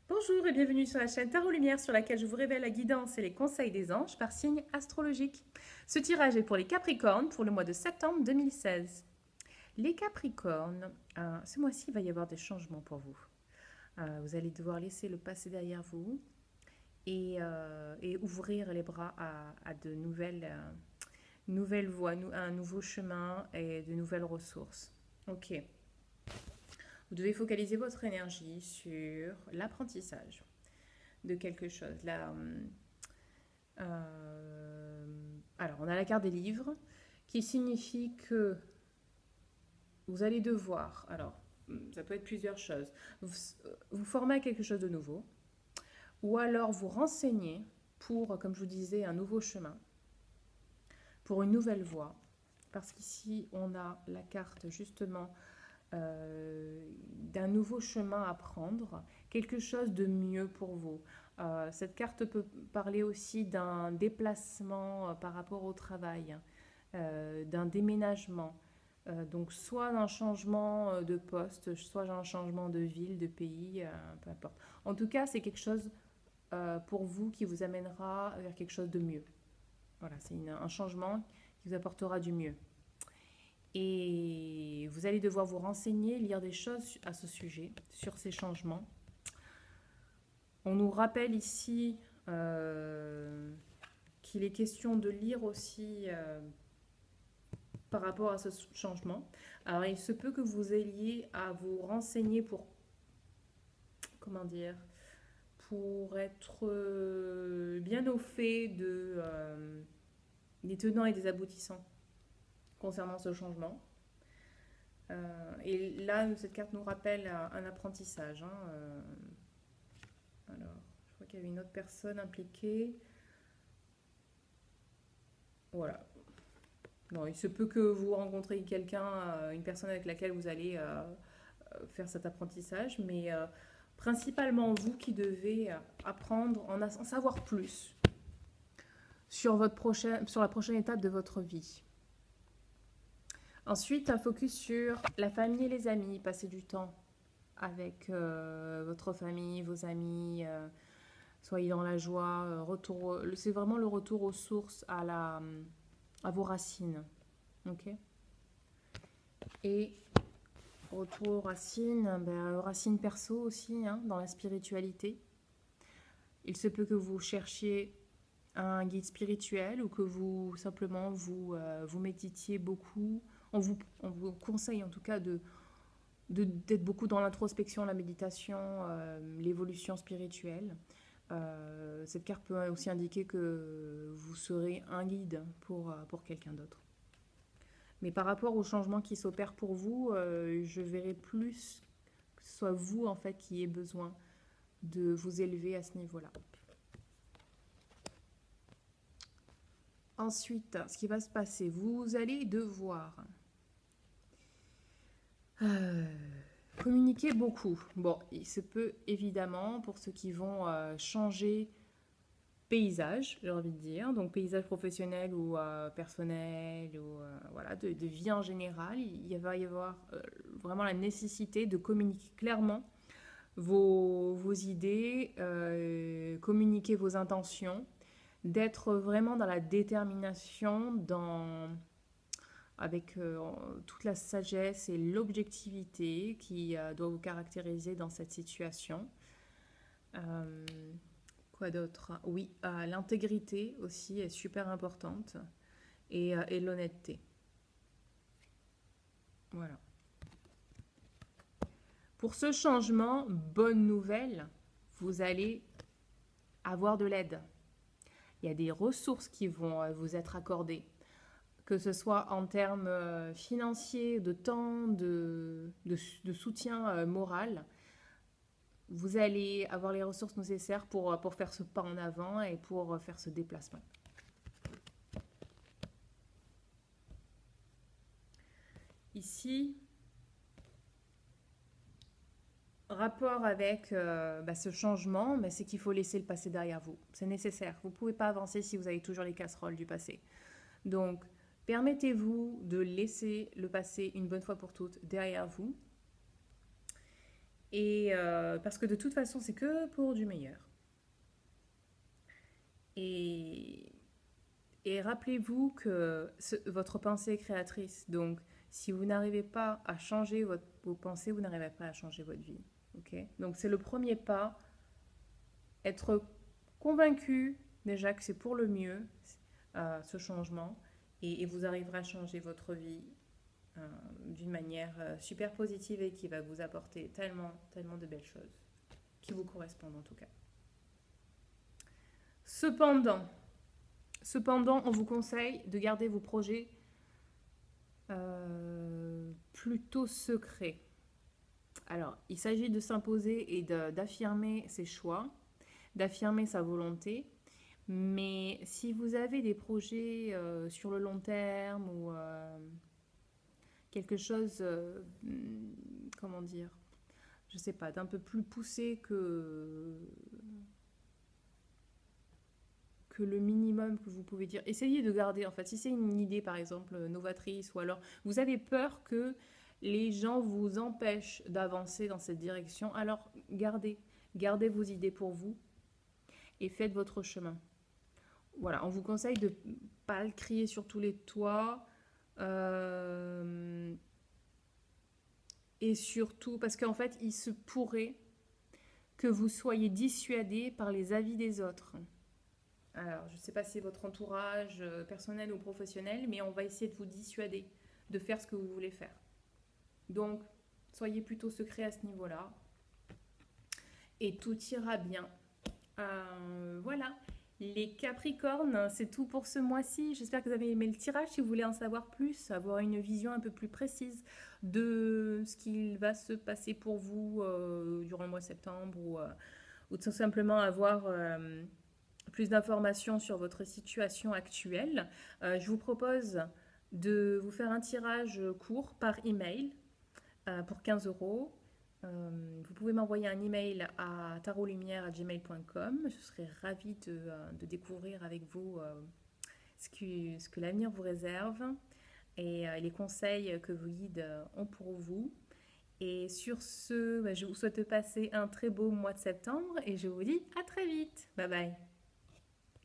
Bonjour et bienvenue sur la chaîne Tarot Lumière sur laquelle je vous révèle la guidance et les conseils des anges par signe astrologique. Ce tirage est pour les Capricornes pour le mois de septembre 2016. Les Capricornes, ce mois-ci, il va y avoir des changements pour vous. Vous allez devoir laisser le passé derrière vous et ouvrir les bras à de nouvelles voies, un nouveau chemin et de nouvelles ressources. Ok. Vous devez focaliser votre énergie sur l'apprentissage de quelque chose. Alors, on a la carte des livres qui signifie que vous allez devoir, alors, ça peut être plusieurs choses, vous former à quelque chose de nouveau, ou alors vous renseigner pour, comme je vous disais, un nouveau chemin, pour une nouvelle voie. Parce qu'ici, on a la carte justement d'un nouveau chemin à prendre, quelque chose de mieux pour vous. Cette carte peut parler aussi d'un déplacement par rapport au travail, d'un déménagement. Donc soit d'un changement de poste, soit d'un changement de ville, de pays, peu importe. En tout cas, c'est quelque chose pour vous qui vous amènera vers quelque chose de mieux. Voilà, c'est un changement qui vous apportera du mieux. Et vous allez devoir vous renseigner, lire des choses à ce sujet, sur ces changements. On nous rappelle ici qu'il est question de lire aussi par rapport à ce changement. Alors il se peut que vous ayez à vous renseigner pour, comment dire, pour être bien au fait des tenants et des aboutissants concernant ce changement. Et là, cette carte nous rappelle un apprentissage. Alors, je crois qu'il y avait une autre personne impliquée. Voilà. Bon, il se peut que vous rencontrez quelqu'un, une personne avec laquelle vous allez faire cet apprentissage, mais principalement vous qui devez apprendre, en savoir plus sur la prochaine étape de votre vie. Ensuite, un focus sur la famille et les amis, passer du temps avec votre famille, vos amis, soyez dans la joie, c'est vraiment le retour aux sources, à vos racines. Ok. Et retour aux racines, racines perso aussi, hein, dans la spiritualité. Il se peut que vous cherchiez un guide spirituel ou que vous simplement vous méditiez beaucoup. On vous conseille en tout cas d'être beaucoup dans l'introspection, la méditation, l'évolution spirituelle. Cette carte peut aussi indiquer que vous serez un guide pour quelqu'un d'autre. Mais par rapport au changement qui s'opère pour vous, je verrai plus que ce soit vous en fait qui ayez besoin de vous élever à ce niveau-là. Ensuite, ce qui va se passer, vous allez devoir communiquer beaucoup. Bon, il se peut évidemment pour ceux qui vont changer paysage, j'ai envie de dire, donc paysage professionnel ou personnel, ou voilà, de vie en général, il va y avoir vraiment la nécessité de communiquer clairement vos idées, communiquer vos intentions, d'être vraiment dans la détermination, avec toute la sagesse et l'objectivité qui doit vous caractériser dans cette situation. Euh, Quoi d'autre? Oui, l'intégrité aussi est super importante et l'honnêteté. Voilà. Pour ce changement, bonne nouvelle, vous allez avoir de l'aide. Il y a des ressources qui vont vous être accordées, que ce soit en termes financiers, de temps, de soutien moral. Vous allez avoir les ressources nécessaires pour faire ce pas en avant et pour faire ce déplacement. Ici, rapport avec ce changement, mais c'est qu'il faut laisser le passé derrière vous. C'est nécessaire. Vous ne pouvez pas avancer si vous avez toujours les casseroles du passé. Donc, permettez-vous de laisser le passé une bonne fois pour toutes derrière vous Et parce que de toute façon, c'est que pour du meilleur. Et, et rappelez-vous que votre pensée est créatrice. Donc, si vous n'arrivez pas à changer vos pensées, vous n'arrivez pas à changer votre vie. Ok. Donc, c'est le premier pas. Être convaincu déjà que c'est pour le mieux, ce changement. Et vous arriverez à changer votre vie d'une manière super positive et qui va vous apporter tellement, tellement de belles choses qui vous correspondent en tout cas. Cependant, on vous conseille de garder vos projets plutôt secrets. Alors, il s'agit de s'imposer et d'affirmer ses choix, d'affirmer sa volonté. Mais si vous avez des projets sur le long terme ou quelque chose, comment dire, je sais pas, d'un peu plus poussé que le minimum que vous pouvez dire. Essayez de garder, en fait, si c'est une idée, par exemple, novatrice, ou alors vous avez peur que les gens vous empêchent d'avancer dans cette direction, alors gardez vos idées pour vous et faites votre chemin. Voilà, on vous conseille de ne pas le crier sur tous les toits. Et surtout, parce qu'en fait, il se pourrait que vous soyez dissuadé par les avis des autres. Alors, je ne sais pas si c'est votre entourage personnel ou professionnel, mais on va essayer de vous dissuader de faire ce que vous voulez faire. Donc, soyez plutôt secret à ce niveau-là. Et tout ira bien. Voilà. Les Capricornes, c'est tout pour ce mois-ci. J'espère que vous avez aimé le tirage. Si vous voulez en savoir plus, avoir une vision un peu plus précise de ce qu'il va se passer pour vous durant le mois de septembre ou tout simplement avoir plus d'informations sur votre situation actuelle, je vous propose de vous faire un tirage court par email pour 15 euros. Vous pouvez m'envoyer un email à tarotlumière@gmail.com. Je serai ravie de découvrir avec vous ce que l'avenir vous réserve et les conseils que vos guides ont pour vous. Et sur ce, je vous souhaite de passer un très beau mois de septembre et je vous dis à très vite. Bye bye.